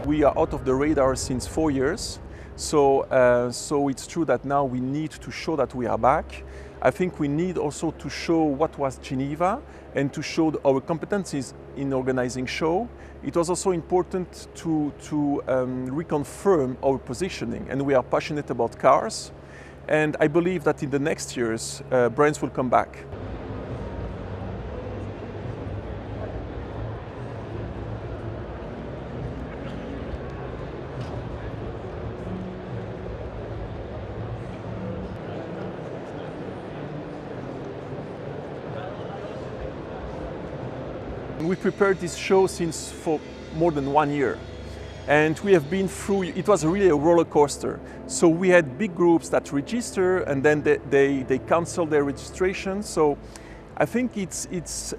We are out of the radar since 4 years, so it's true that now we need to show that we are back. I think we need also to show what was Geneva and to show our competencies in organizing show. It was also important to reconfirm our positioning, and we are passionate about cars, and I believe that in the next years brands will come back. We prepared this show for more than 1 year, and we have been through, it was really a roller coaster. So we had big groups that register and then they cancel their registration. So I think it's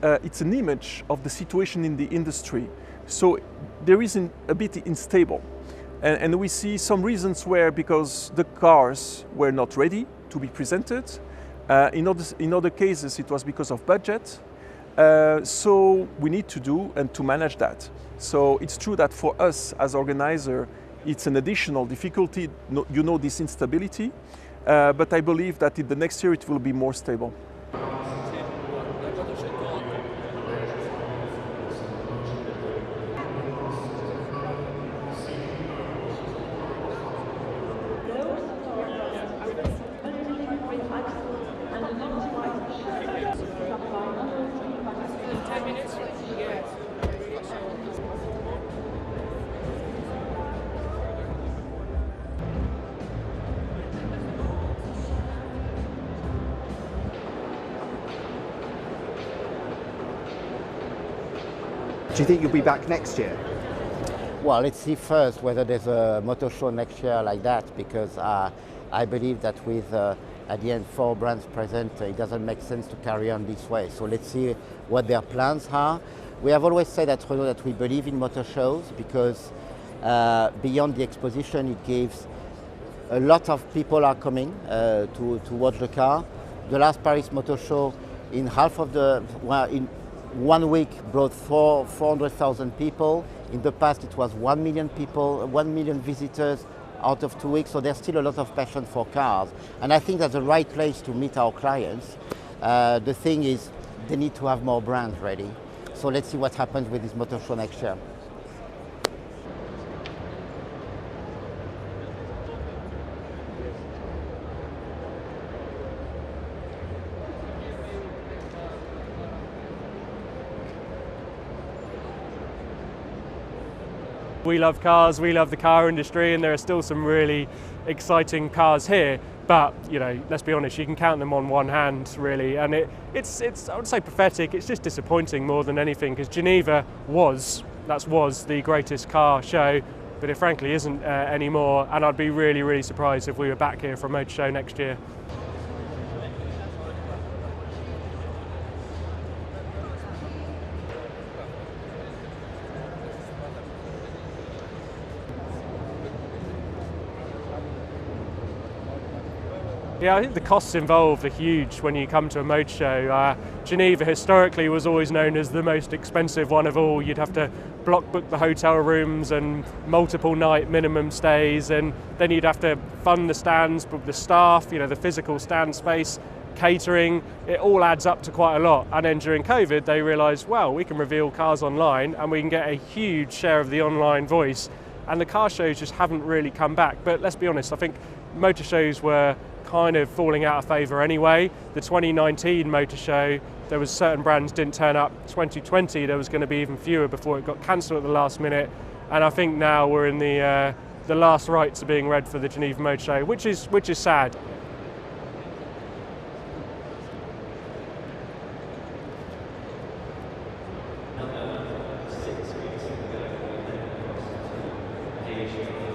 an image of the situation in the industry. So there is a bit unstable. And we see some reasons where because the cars were not ready to be presented. In other cases, it was because of budget. So we need to do and to manage that. So it's true that for us as organizer, it's an additional difficulty, this instability, but I believe that in the next year it will be more stable. Do you think you'll be back next year? Well, let's see first whether there's a motor show next year like that, because I believe that with, at the end, 4 brands present, it doesn't make sense to carry on this way. So let's see what their plans are. We have always said at Renault that we believe in motor shows because beyond the exposition, it gives a lot of people are coming to watch the car. The last Paris Motor Show, in 1 week brought 400,000 people. In the past it was 1 million people, 1 million visitors out of 2 weeks, so there's still a lot of passion for cars. And I think that's the right place to meet our clients. The thing is, they need to have more brands ready. So let's see what happens with this motor show next year. We love cars, we love the car industry, and there are still some really exciting cars here. But, you know, let's be honest, you can count them on one hand, really. And it's I would say pathetic, it's just disappointing more than anything, because Geneva was the greatest car show, but it frankly isn't anymore. And I'd be really, really surprised if we were back here for a motor show next year. Yeah, I think the costs involved are huge when you come to a motor show. Geneva historically was always known as the most expensive one of all. You'd have to block book the hotel rooms and multiple night minimum stays, and then you'd have to fund the stands, book the staff, you know, the physical stand space, catering. It all adds up to quite a lot. And then during COVID, they realised, well, we can reveal cars online and we can get a huge share of the online voice. And the car shows just haven't really come back. But let's be honest, I think motor shows were kind of falling out of favour anyway. The 2019 motor show, there was certain brands didn't turn up. 2020, there was going to be even fewer before it got cancelled at the last minute. And I think now we're in the last rites are being read for the Geneva Motor Show, which is sad. application.